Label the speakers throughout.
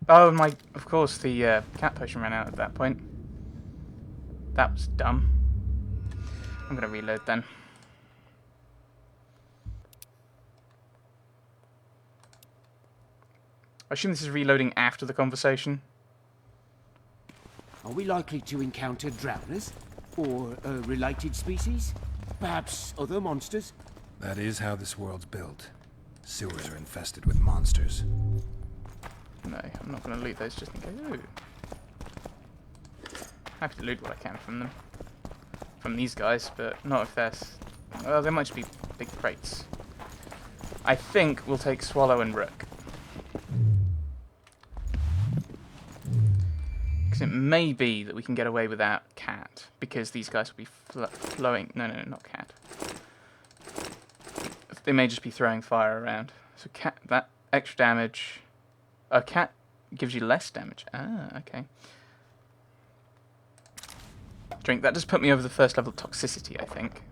Speaker 1: Oh my! Of course, the cat potion ran out at that point. That was dumb. I'm gonna reload then. I assume this is reloading after the conversation.
Speaker 2: Are we likely to encounter drowners? Or a related species? Perhaps other monsters?
Speaker 3: That is how this world's built. Sewers are infested with monsters.
Speaker 1: No, I'm not going to loot those just in case. Ooh. Happy to loot what I can from them. From these guys, but not if there's... Well, there might just be big crates. I think we'll take Swallow and Rook. Because it may be that we can get away without Cat, because these guys will be flowing... No, not Cat. They may just be throwing fire around. So Cat, that extra damage... Cat gives you less damage. Ah, okay. Drink. That just put me over the first level of toxicity, I think.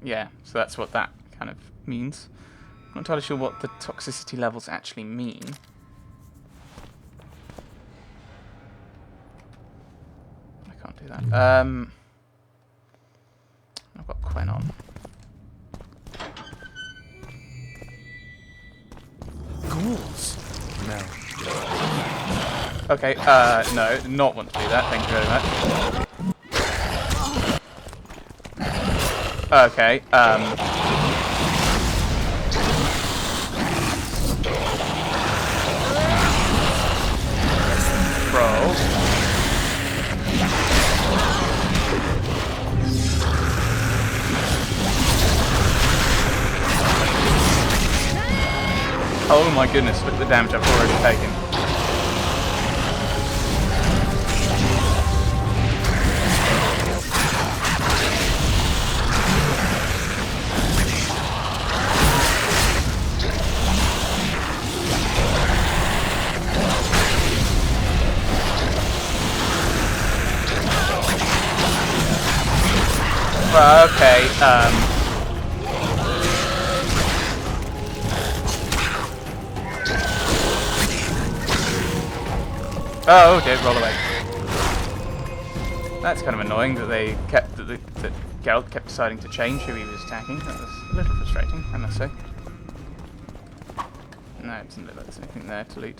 Speaker 1: Yeah, so that's what that kind of means. I'm not entirely sure what the toxicity levels actually mean. I can't do that. I've got Quen on.
Speaker 3: Ghouls? No.
Speaker 1: Okay, no, not want to do that, thank you very much. Okay, Roll. Oh my goodness, look at the damage I've already taken. Well, okay, Oh, okay, roll away. That's kind of annoying that they kept that Geralt kept deciding to change who he was attacking. That was a little frustrating, I must say. No, it doesn't look like there's anything there to loot.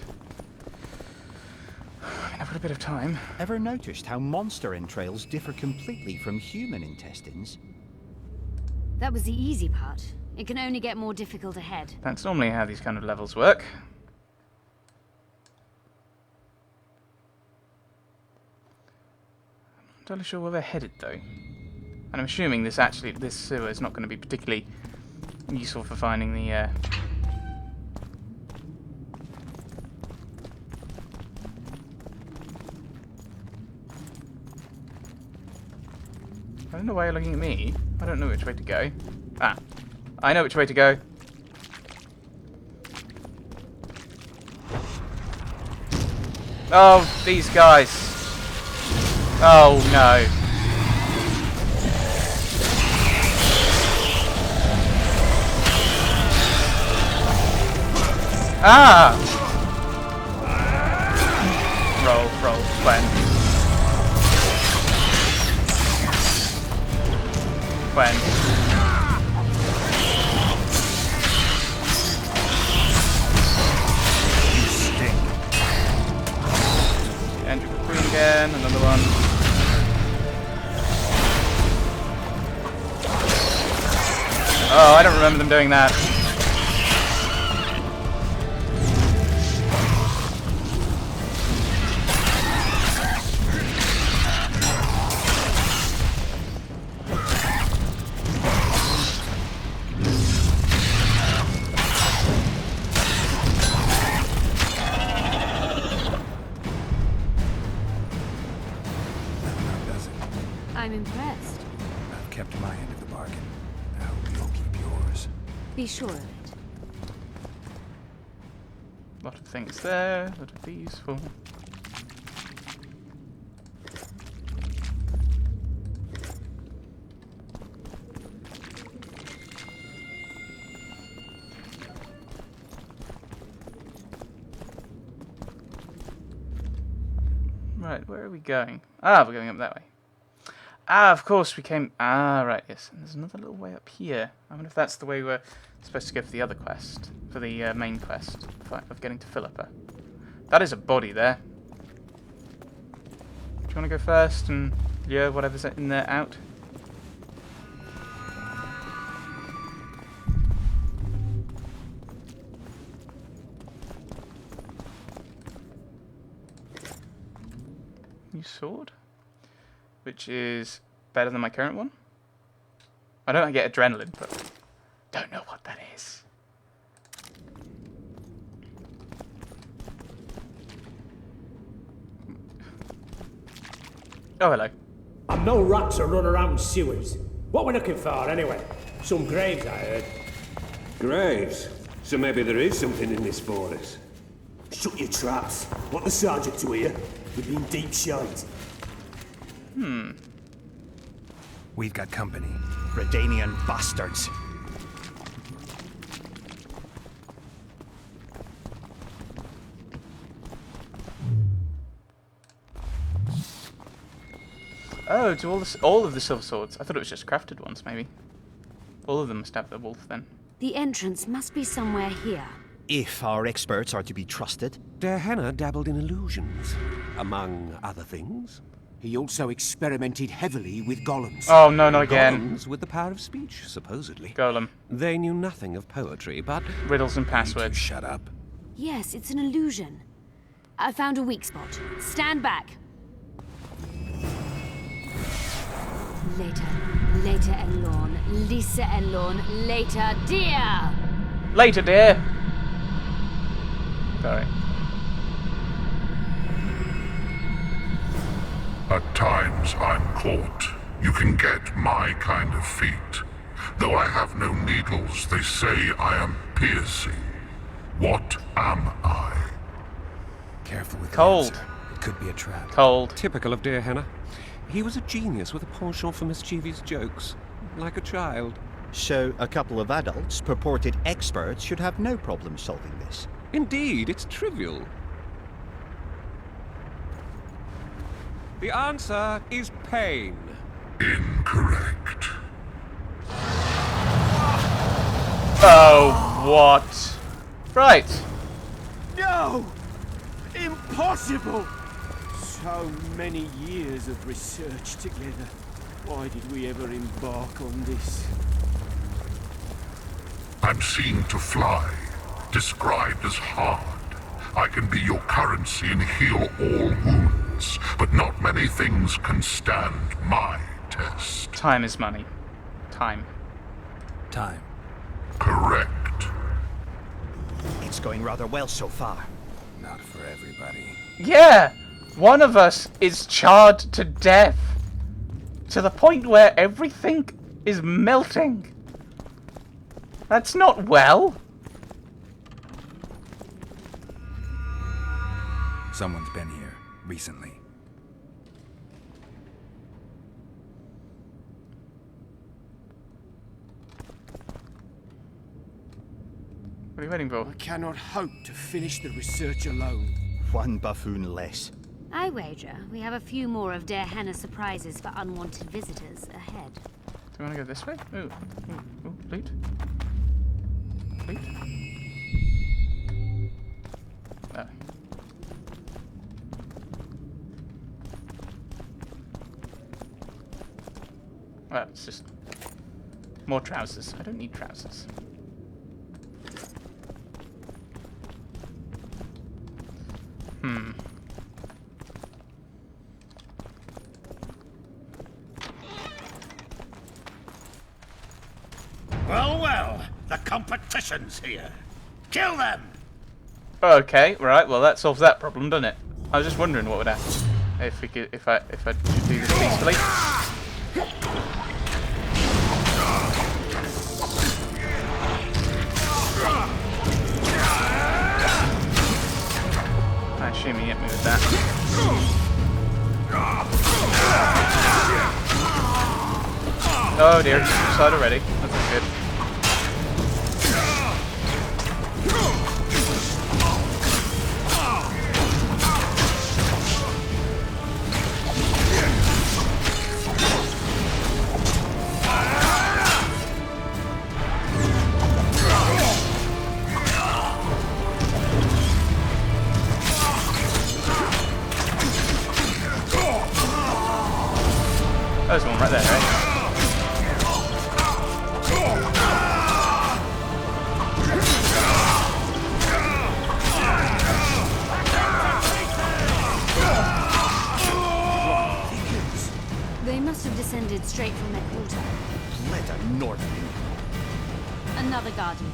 Speaker 1: I mean, I've got a bit of time.
Speaker 4: Ever noticed how monster entrails differ completely from human intestines?
Speaker 5: That was the easy part. It can only get more difficult ahead.
Speaker 1: That's normally how these kind of levels work. I'm not entirely sure where they're headed though. And I'm assuming this sewer is not going to be particularly useful for finding the I don't know why you're looking at me. I don't know which way to go. Ah, I know which way to go. Oh, these guys. Oh, no. Ah! Roll, Quen. Quen.
Speaker 4: You stink.
Speaker 1: Enter the Queen again, another one. Oh, I don't remember them doing that.
Speaker 5: I'm impressed.
Speaker 3: I've kept my end of the bargain. I hope you'll keep yours.
Speaker 5: Be sure of it.
Speaker 1: A lot of things there that would be useful. Right, where are we going? Ah, we're going up that way. Ah, of course we came... Ah, right, yes. And there's another little way up here. I wonder if that's the way we're supposed to go for the other quest. For the main quest of getting to Philippa. That is a body there. Do you want to go first and lure whatever's in there out? New sword? Which is better than my current one. I don't get adrenaline, but don't know what that is. Oh, hello.
Speaker 6: I'm no rat to run around sewers. What we looking for, anyway? Some graves, I heard.
Speaker 7: Graves? So maybe there is something in this for us.
Speaker 6: Shut your traps. Want the sergeant to hear? We've been deep shite.
Speaker 3: We've got company.
Speaker 4: Redanian bastards.
Speaker 1: Oh, to all of the silver swords. I thought it was just crafted ones, maybe. All of them must have the wolf then.
Speaker 5: The entrance must be somewhere here.
Speaker 4: If our experts are to be trusted.
Speaker 7: Dehenna dabbled in illusions, among other things.
Speaker 2: He also experimented heavily with golems.
Speaker 1: Oh no, not again.
Speaker 7: Golems with the power of speech, supposedly.
Speaker 1: Golem.
Speaker 7: They knew nothing of poetry, but
Speaker 1: Riddles and
Speaker 3: You
Speaker 1: passwords.
Speaker 3: shut up.
Speaker 5: Yes, it's an illusion. I found a weak spot. Stand back. Later, Elorn. Lisa Elorn. Later, dear.
Speaker 1: Later, dear. Sorry.
Speaker 8: At times I'm caught. You can get my kind of feat. Though I have no needles, they say I am piercing. What am I?
Speaker 3: Careful with the
Speaker 1: Cold.
Speaker 3: answer. It could be a trap.
Speaker 1: Cold.
Speaker 7: typical of Dehenna. He was a genius with a penchant for mischievous jokes, like a child.
Speaker 4: So a couple of adults, purported experts, should have no problem solving this.
Speaker 7: Indeed, it's trivial. The answer is pain.
Speaker 8: Incorrect.
Speaker 1: Oh, what? Right.
Speaker 2: No! Impossible! So many years of research together. Why did we ever embark on this?
Speaker 8: I'm seen to fly, described as hard. I can be your currency and heal all wounds, but not many things can stand my test.
Speaker 1: Time is money. Time.
Speaker 3: Time.
Speaker 8: Correct.
Speaker 4: It's going rather well so far.
Speaker 3: Not for everybody.
Speaker 1: Yeah! One of us is charred to death. To the point where everything is melting. That's not well.
Speaker 3: Someone's been here recently.
Speaker 1: What are you waiting for?
Speaker 2: I cannot hope to finish the research alone.
Speaker 4: One buffoon less.
Speaker 5: I wager we have a few more of Dehenna surprises for unwanted visitors ahead.
Speaker 1: Do you want to go this way? Ooh, ooh, ooh, loot. Loot. Oh. Well, it's just more trousers. I don't need trousers.
Speaker 6: Well, the competition's here. Kill them!
Speaker 1: Okay, right. Well, that solves that problem, doesn't it? I was just wondering what would happen if we could, if I should do this peacefully. I assume you hit me with that. Oh dear, suicide already. That's not good. There's one right there, right?
Speaker 5: They must have descended straight from their quarter.
Speaker 4: Let a northern.
Speaker 5: Another guardian.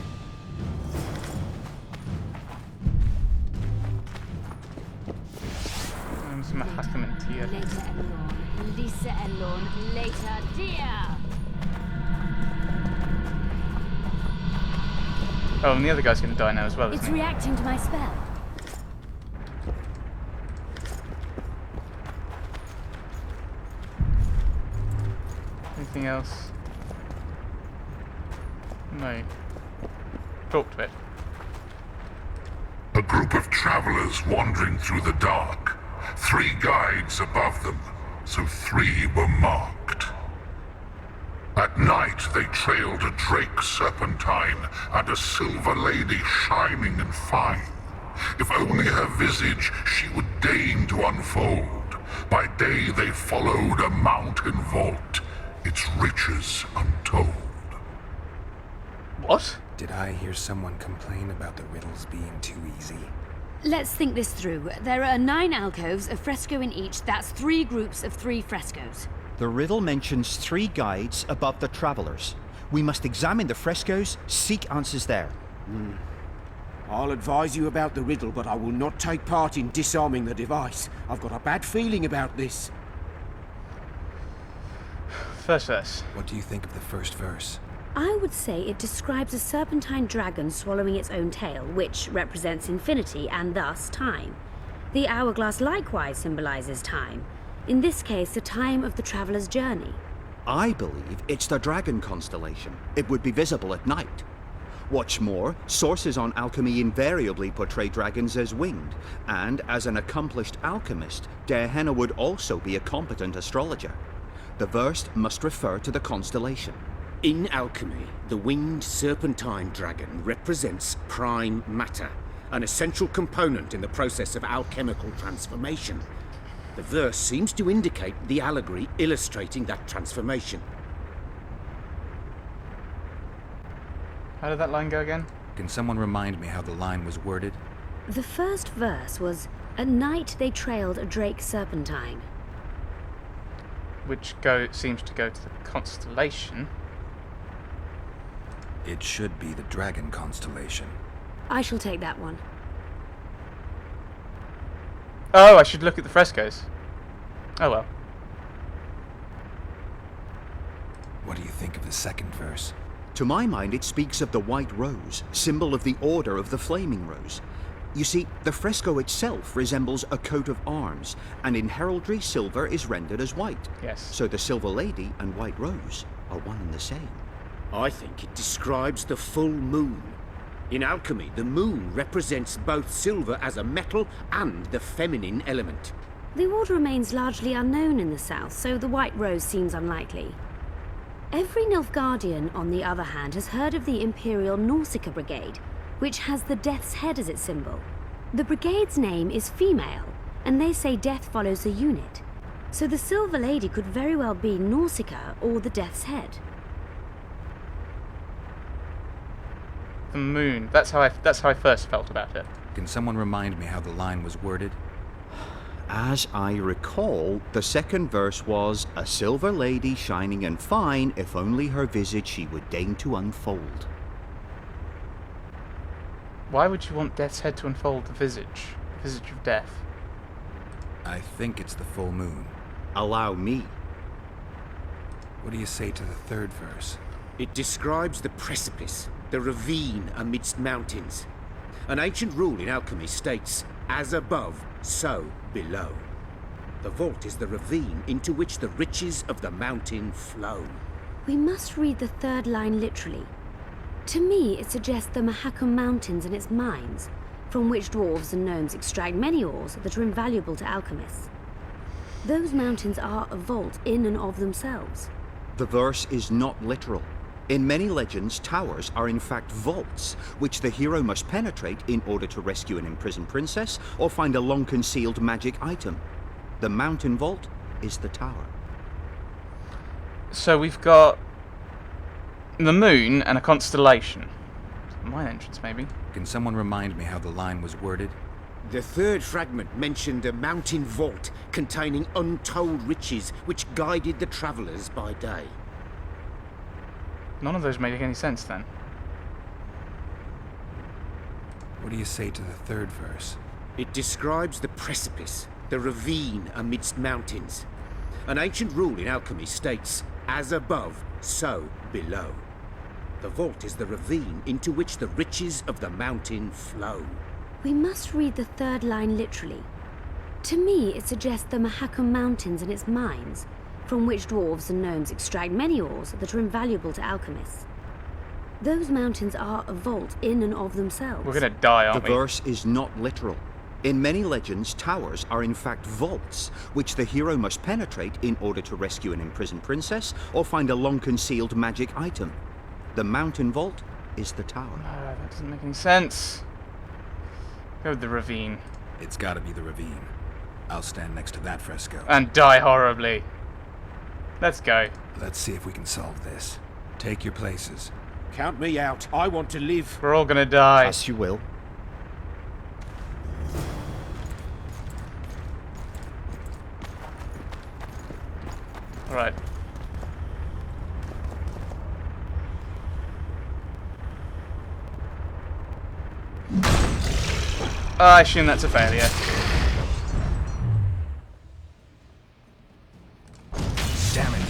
Speaker 1: I'm some Hackerman here.
Speaker 5: Later Elorn. Lisa Elorn. Later dear.
Speaker 1: Oh, and the other guy's going to die now as well,
Speaker 5: It's
Speaker 1: isn't he?
Speaker 5: reacting to my spell.
Speaker 1: Anything else? No. Talk to it.
Speaker 8: A group of travelers wandering through the dark. 3 guides above them, so 3 were marked. At night they trailed a drake serpentine and a silver lady shining and fine. If only her visage she would deign to unfold. By day they followed a mountain vault, its riches untold.
Speaker 1: What?
Speaker 3: Did I hear someone complain about the riddles being too easy?
Speaker 5: Let's think this through. There are 9 alcoves, a fresco in each. That's 3 groups of 3 frescoes.
Speaker 4: The riddle mentions 3 guides above the travelers. We must examine the frescoes, seek answers there.
Speaker 2: I'll advise you about the riddle, but I will not take part in disarming the device. I've got a bad feeling about this.
Speaker 1: First verse.
Speaker 3: What do you think of the first verse?
Speaker 5: I would say it describes a serpentine dragon swallowing its own tail, which represents infinity and thus time. The hourglass likewise symbolizes time. In this case, the time of the traveler's journey.
Speaker 4: I believe it's the dragon constellation. It would be visible at night. What's more, sources on alchemy invariably portray dragons as winged, and as an accomplished alchemist, Dehenna would also be a competent astrologer. The verse must refer to the constellation.
Speaker 9: In alchemy, the winged serpentine dragon represents prime matter, an essential component in the process of alchemical transformation. The verse seems to indicate the allegory illustrating that transformation.
Speaker 1: How did that line go again?
Speaker 3: Can someone remind me how the line was worded?
Speaker 5: The first verse was, "At night they trailed a drake serpentine."
Speaker 1: Which seems to go to the constellation.
Speaker 3: It should be the dragon constellation.
Speaker 5: I shall take that one.
Speaker 1: Oh, I should look at the frescoes. Oh well.
Speaker 3: What do you think of the second verse?
Speaker 4: To my mind, it speaks of the white rose, symbol of the Order of the Flaming Rose. You see, the fresco itself resembles a coat of arms, and in heraldry, silver is rendered as white.
Speaker 1: Yes.
Speaker 4: So the Silver Lady and White Rose are one and the same.
Speaker 9: I think it describes the full moon. In alchemy, the moon represents both silver as a metal and the feminine element.
Speaker 5: The order remains largely unknown in the south, so the white rose seems unlikely. Every Nilfgaardian, on the other hand, has heard of the Imperial Nausicaa Brigade, which has the Death's Head as its symbol. The brigade's name is female, and they say death follows the unit. So the Silver Lady could very well be Nausicaa or the Death's Head.
Speaker 1: The moon. That's how I first felt about it.
Speaker 3: Can someone remind me how the line was worded?
Speaker 4: As I recall, the second verse was, "A silver lady shining and fine, if only her visage she would deign to unfold."
Speaker 1: Why would you want Death's Head to unfold the visage of death?
Speaker 3: I think it's the full moon.
Speaker 4: Allow me.
Speaker 3: What do you say to the third verse?
Speaker 9: It describes the precipice, the ravine amidst mountains. An ancient rule in alchemy states, "As above, so below." The vault is the ravine into which the riches of the mountain flow.
Speaker 5: We must read the third line literally. To me, it suggests the Mahakam Mountains and its mines, from which dwarves and gnomes extract many ores that are invaluable to alchemists. Those mountains are a vault in and of themselves.
Speaker 4: The verse is not literal. In many legends, towers are in fact vaults, which the hero must penetrate in order to rescue an imprisoned princess or find a long-concealed magic item. The mountain vault is the tower.
Speaker 1: So we've got the moon and a constellation. Mine entrance, maybe.
Speaker 3: Can someone remind me how the line was worded?
Speaker 9: The third fragment mentioned a mountain vault containing untold riches which guided the travellers by day.
Speaker 1: None of those make any sense then.
Speaker 3: What do you say to the third verse?
Speaker 9: It describes the precipice, the ravine amidst mountains. An ancient rule in alchemy states, as above, so below. The vault is the ravine into which the riches of the mountain flow.
Speaker 5: We must read the third line literally. To me, it suggests the Mahakam Mountains and its mines, from which dwarves and gnomes extract many ores that are invaluable to alchemists. Those mountains are a vault in and of themselves.
Speaker 1: We're gonna die, aren't
Speaker 4: The
Speaker 1: we?
Speaker 4: verse is not literal. In many legends, towers are in fact vaults, which the hero must penetrate in order to rescue an imprisoned princess or find a long-concealed magic item. The mountain vault is the tower.
Speaker 1: That doesn't make any sense. Go with the ravine.
Speaker 3: It's gotta be the ravine. I'll stand next to that fresco.
Speaker 1: And die horribly. Let's go.
Speaker 3: Let's see if we can solve this. Take your places.
Speaker 2: Count me out. I want to live.
Speaker 1: We're all gonna die.
Speaker 4: As you will.
Speaker 1: Alright. I assume that's a failure.
Speaker 3: Damn it.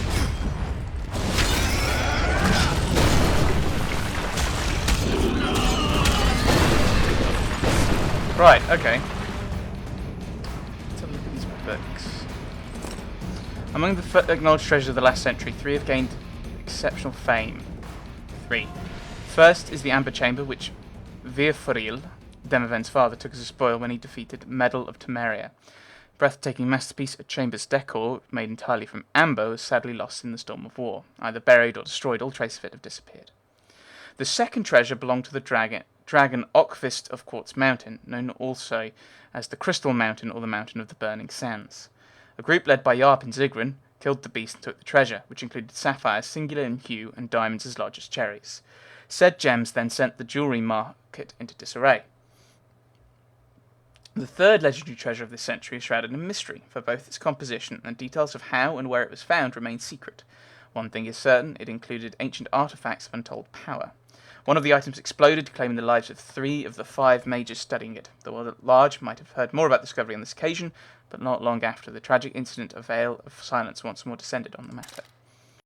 Speaker 1: Right, okay. Let's have a look at these books. Among the acknowledged treasures of the last century, 3 have gained exceptional fame. 3. First is the Amber Chamber, which Virfuril, Demoven's father, took as a spoil when he defeated Medal of Temeria. Breathtaking masterpiece, a chamber's decor, made entirely from amber, was sadly lost in the storm of war. Either buried or destroyed, all trace of it have disappeared. The second treasure belonged to the dragon Ockfist of Quartz Mountain, known also as the Crystal Mountain or the Mountain of the Burning Sands. A group led by Yarp and Zigran killed the beast and took the treasure, which included sapphires singular in hue and diamonds as large as cherries. Said gems then sent the jewellery market into disarray. The third legendary treasure of this century is shrouded in mystery, for both its composition and details of how and where it was found remain secret. One thing is certain, it included ancient artifacts of untold power. One of the items exploded, claiming the lives of 3 of the 5 mages studying it. The world at large might have heard more about the discovery on this occasion, but not long after the tragic incident, a veil of silence once more descended on the matter.